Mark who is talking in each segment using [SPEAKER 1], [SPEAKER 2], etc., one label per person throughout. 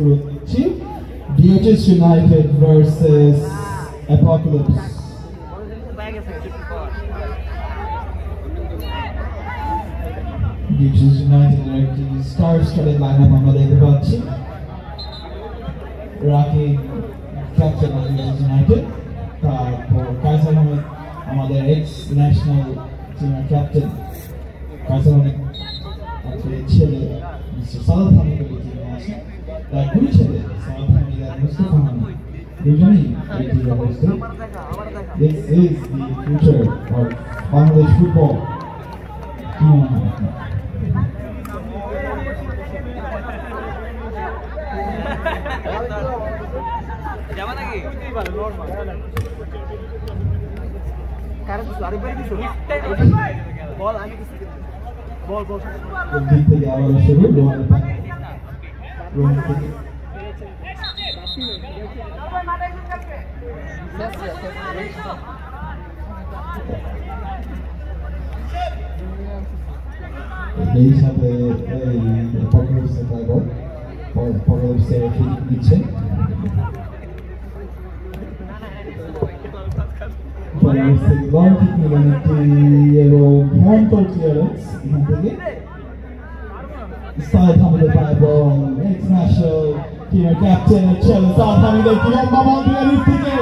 [SPEAKER 1] শুরু করছি DHS United versus Apocalypse DHS United একটি স্টার স্টারের লাইনআপ আমরা দেখতে পাচ্ছি রাকি ক্যাপ্টেন অফ DHS United তারপর কাইসার আহমেদ আমাদের এক্স ন্যাশনাল টিমের ক্যাপ্টেন কাইসার আহমেদ ছেলে মিস্টার সালাদ হামিদের টিমে আছে তার দুই ছেলে সালাদ হামিদ আর মুস্তাফা হামিদ দুজনেই এই টিমে উপস্থিত This is the future of Bangladesh football কি মনে হয় আপনার
[SPEAKER 2] যাবা নাকি কারণ তো আরেকবার কিছু বল আমি কিছু বল
[SPEAKER 1] দিক থেকে আবার শুরু রোহান থেকে এই সাথে এই পকেটসে টাইগার পকেটসে ফিট দিচ্ছে পকেটসে লং কিক নিলেন এবং ভয়ঙ্কর ক্লিয়ারেন্স এখান থেকে সাইড হামিদের পায় বল ইন্টারন্যাশনাল টিমের ক্যাপ্টেন ছিল সাইড হামিদের কি লম্বা বল দিয়ে লিফট থেকে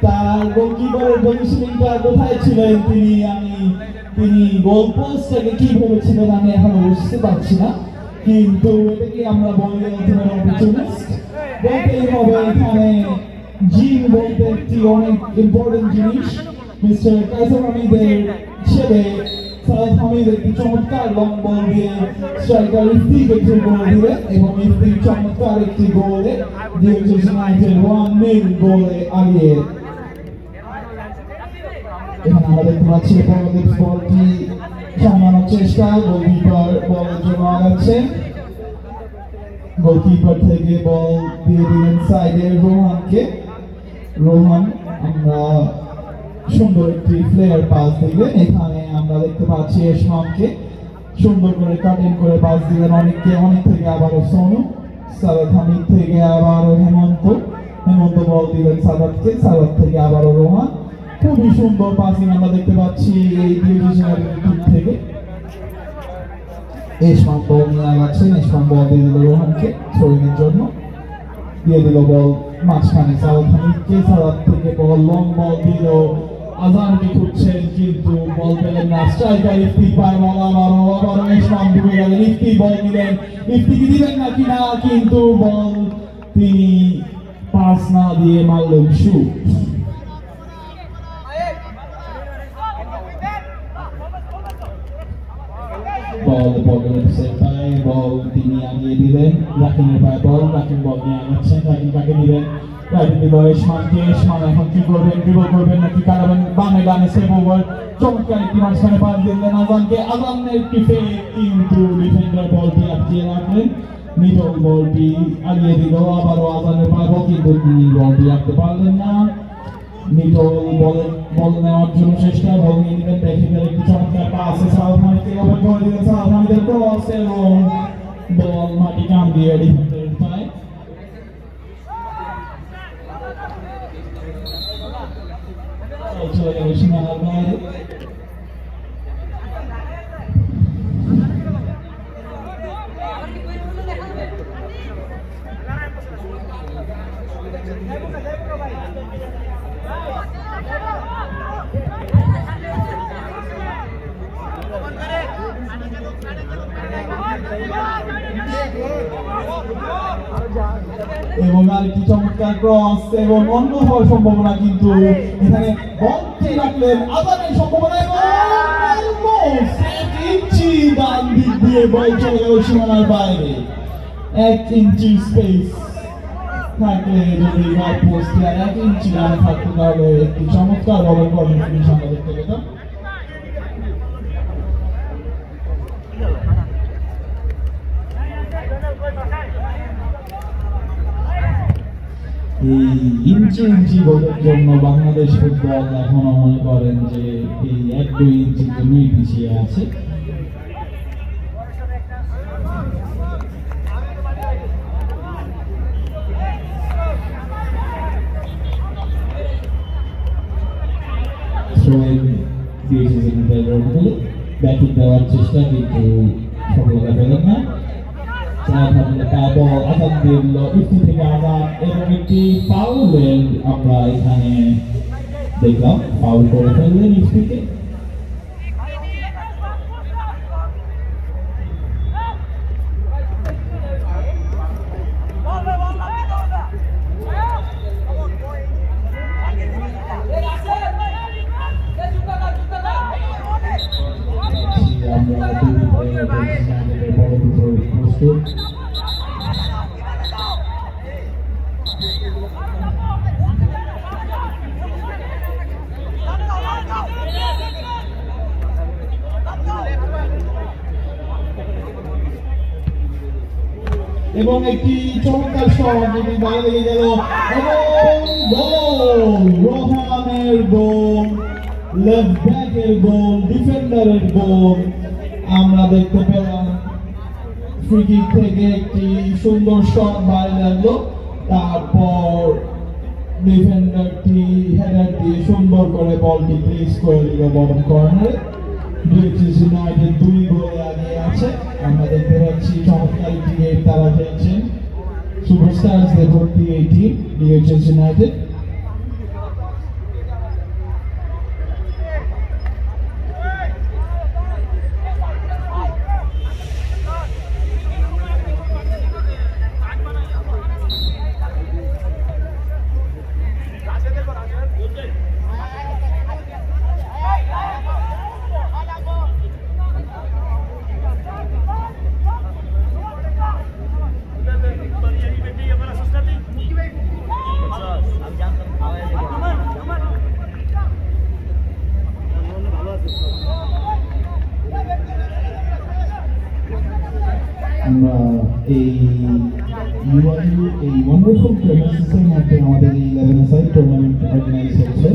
[SPEAKER 1] তার গোলকিপারের পজিশনিংটা কোথায় ছিলেন তিনি গোল পোস্টটাকে কি ভেবেছিলেন আমি এখনো বুঝতে পারছি না কিন্তু এটাকে আমরা বলি অপরচুনিস্ট বলতেই হবে এখানে জিম বলতে একটি অনেক ইম্পর্টেন্ট জিনিস মিস্টার কাইসার হামিদের ছেলে সালাদ হামিদ একটি চমৎকার লং বল দিয়ে স্ট্রাইকার ইফতিকে থ্রু করে দিলেন এবং ইফতি চমৎকার একটি গোলে DHS United 1-0 গোলে আগিয়ে এখানে আমরা দেখতে পাচ্ছি পকেটস বলটি সামলানোর চেষ্টা গোলকিপার বলের জন্য আগাচ্ছেন গোলকিপার থেকে বল দিয়ে দিলেন সাইডে রোহান আমরা সুন্দর একটি ফ্লেয়ার পাস দিলেন এখানে আমরা দেখতে পাচ্ছি এশমামকে সুন্দর করে কাটিং করে পাস দিলেন অনেক থেকে আবারও সোনু সালাদ হামিদ থেকে আবারও হেমন্ত বল দিলেন সালাদকে সালাদ থেকে আবারও রোহান খুবই সুন্দর পাসিং আমরা দেখতে পাচ্ছি এই ডিভিশনের টিম থেকে এশমাম বল নিয়ে আগাচ্ছেন এশমাম বল দিয়ে দিল রোহানকে থ্রোইংয়ের জন্য দিয়ে দিল বল মাঝখানে সালাদ হামিদকে সালাদ থেকে বল লং বল দিল আজানকে খুঁজছেন কিন্তু বল পেলেন না স্ট্রাইকার ইফতি পায় বল আবারও এশমাম ডুবে গেলেন ইফতি বল দিলেন ইফতিকে দিলেন না কিনা কিন্তু বল তিনি পাস না দিয়ে মারলেন শুট বল পকেটসে পায় বল তিনি আগিয়ে দিলেন রাকিনের পায় বল রাকিন বল নিয়ে আগাচ্ছেন রাকিন কাকে দিবেন রাকিন দিল এশমানকে এশমান এখন কি করবেন ড্রিবল করবেন নাকি কাটাবেন ডানে সেভ ওভার চমৎকার একটি মাঝখানে পাস দিলেন আজানের একটি ফেক কিন্তু ডিফেন্ডার বলটি আটকিয়ে রাখলেন মিডল বলটি আগিয়ে দিল আবারও আজানের পায় বল কিন্তু তিনি বলটি রাখতে পারলেন না মিডল বল নেওয়ার জন্য চেষ্টা বল নিয়ে নিলেন দেখে একটি চমৎকার পাস সাউথ হামিদকে ওভার করে দিলেন সাউথ হামিদের ক্রস এবং বল মাটি কাম দিয়ে ডিফেন্ডারের পায় চলে গেল সীমানার বাইরে এবং আরেকটি চমৎকার ক্রস এবং অন্য হওয়ার সম্ভাবনা কিন্তু এখানে বলটি রাখলেন আজানের সম্ভাবনা এবং ইঞ্চি ডান দিক দিয়ে বল চলে গেল সীমানার বাইরে 1 ইঞ্চি স্পেস থাকলে যদি গোল পোস্টে আর 1 ইঞ্চি ডানে থাকতো তাহলে একটি চমৎকার রবার কর্নার ফিনিশ আমরা দেখতে পেতাম এই ইঞ্চি ইঞ্চি গোলের জন্য বাংলাদেশ ফুটবল এখনো মনে করেন যে এই 1-2 ইঞ্চির জন্যই পিছিয়ে আছে। ব্যাটিং দেওয়ার চেষ্টা কিন্তু সফলতা পেলেন না। আঘাত দিল ইফতি থেকে আঘাত এবং একটি ফাউল আমরা এখানে দেখলাম, ফাউল করে ফেললেন ইফতিকে। এবং একটি চমৎকার শট যেটি বাইরে লেগে গেল এবং গোল, রোহানের গোল, লেফট ব্যাকের গোল, ডিফেন্ডারের গোল আমরা দেখতে পেলাম। ফ্রি কিক থেকে একটি সুন্দর শট বাইরে লাগলো, তারপর ডিফেন্ডারটি হেডার দিয়ে সুন্দর করে বলটি প্লেস করে দিল বটম কর্নারে। ডিএইচএস ইউনাইটেড 2 গোলে এগিয়ে আছে। আমরা দেখতে পাচ্ছি চমৎকার একটি গেট তারা খেলছেন, সুপারস্টারসদের ভর্তি এই টিম ডিএইচএস ইউনাইটেড। আমরা এই ইউআইইউ এই ওয়ান্ডারফুল প্রেমিসেসের মধ্যে আমাদের এই 11 টুর্নামেন্ট অর্গানাইজ হচ্ছে।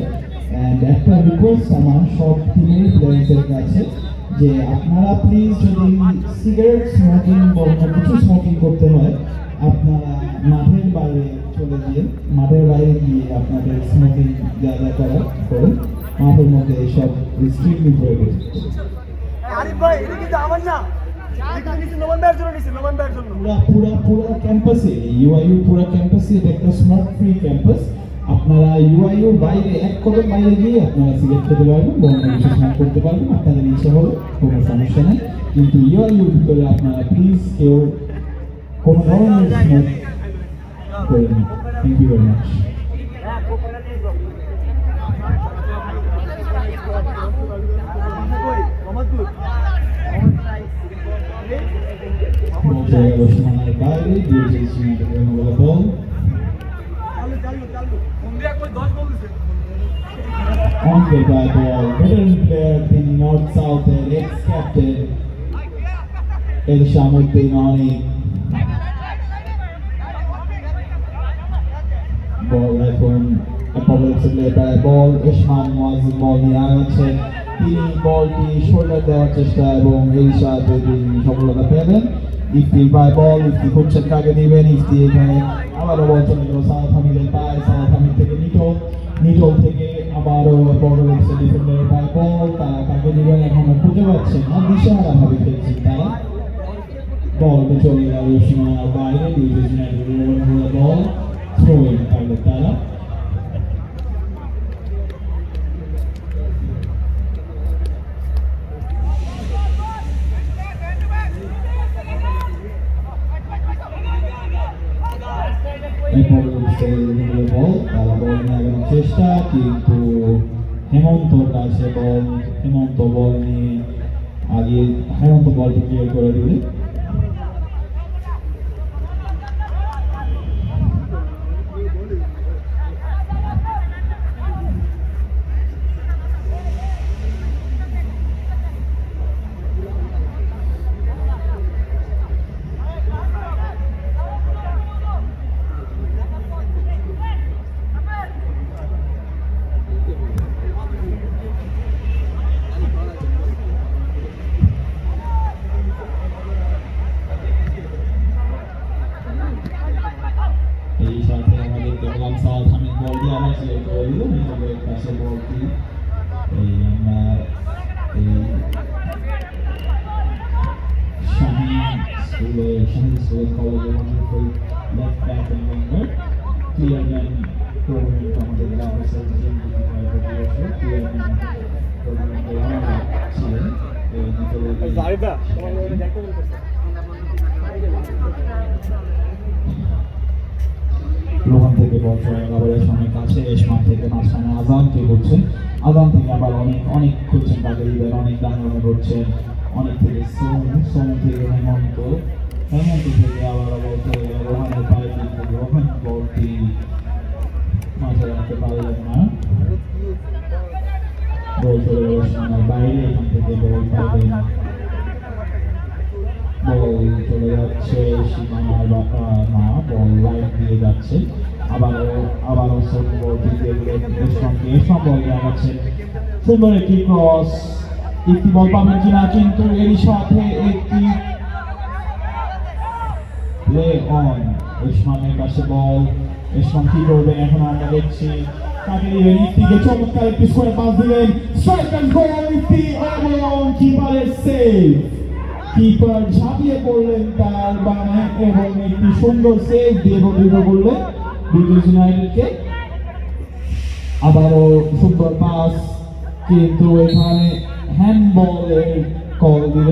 [SPEAKER 1] অ্যান্ড একটা রিকোয়েস্ট আমার সব টিমের প্লেয়ারদের কাছে যে আপনারা প্লিজ যদি সিগারেট স্মোকিং বা কিছু স্মোকিং করতে হয় আপনারা মাঠের বাইরে চলে গিয়ে মাঠের বাইরে গিয়ে আপনাদের স্মোকিং যা যা করার করুন। মাঠের মধ্যে এইসব স্ট্রিক্টলি প্রোহিবিটেড।
[SPEAKER 2] আরিফ ভাই এটা কিন্তু আমার না,
[SPEAKER 1] পুরা ক্যাম্পাসে ইউআইইউ পুরা ক্যাম্পাসে একটা স্মোক ফ্রি ক্যাম্পাস। আপনারা ইউআইইউ বাইরে এক কদম বাইরে গিয়ে আপনারা সিগারেট খেতে পারবেন, বন্ধ কিছু স্মোক করতে পারবেন আপনাদের ইচ্ছা হলে, কোনো সমস্যা নেই। কিন্তু ইউআইইউ ভিতরে আপনারা প্লিজ কেউ কোনো ধরনের স্মোক করেন। Thank you very much. বাইরে DHS united ball on the ball, veteran player in North South, ex-captain Elshamuddin Oni. Ball এখন বল ইসমাম মুয়াজ্জিম বল নিয়ে আগাচ্ছেন, তিনি বলটি শোল্ডার দেওয়ার চেষ্টা এবং এরশাদ সফলতা পেলেন। ইফতি বাই বল, ইফতি খুঁজছেন কাকে দিবেন, ইফতি এখানে আবারও বল চলে গেল সাউথ হামিদের পায়, সাউথ হামিদ থেকে নিটল থেকে আবারও বড় হচ্ছে ডিফেন্ডারের পায় বল, তারা কাকে দিবেন এখনো খুঁজে পাচ্ছেন না, দিশাহারা ভাবে খেলছেন তারা। বলটা চলে গেল সীমানার বাইরে, বল থ্রো ইন করলো তারা। চেষ্টা কিন্তু হেমন্তর কাছে বল, হেমন্ত বল নিয়ে আগে হেমন্ত বলটি ক্লিয়ার করে দিলে। পাশে বলটি এই আমরা এই শাহিন স্কুল কলেজের wonderful left back and winger ক্লিয়ারম্যান টুর্নামেন্ট আমাদের গ্রামের ছিলেন লোহান থেকে বল আবার সামনে কাছে এসমান থেকে মাঝখানে আজান কে করছেন আজান থেকে আবার অনেক করছেন তাদের দিবেন অনেক দাঁড়ানো করছেন অনেক থেকে সোম থেকে হেমন্ত থেকে আবার বল চলে গেল রোহানের পায়ে কিন্তু রোহান বলটি মাঝে রাখতে পারলেন না বল চলে গেল সীমানার বাইরে এখান থেকে বল পাবেন বল চলে যাচ্ছে সীমানার না বল লাইন দিয়ে যাচ্ছে আবারও বল দিয়ে বল দেওয়া সুন্দর একটি ক্রস একটি বল পাবেন কিনা কিন্তু এরই সাথে একটি প্লে অন ওসমানের কাছে বল ওসমান কি করবেন এখন আমরা দেখছি কাকে দিবেন ইফতিকে চমৎকার একটি স্কোরে পাস দিলেন স্ট্রাইকার গোল ইফতি এবং কিপারের সেভ কিপার ঝাঁপিয়ে পড়লেন তার বামে এবং একটি সুন্দর সেভ দিয়ে বদলিত করলেন বিজনেস ইউনাইটেডকে আবারও সুন্দর পাস কিন্তু এখানে হ্যান্ডবলের কল দিলেন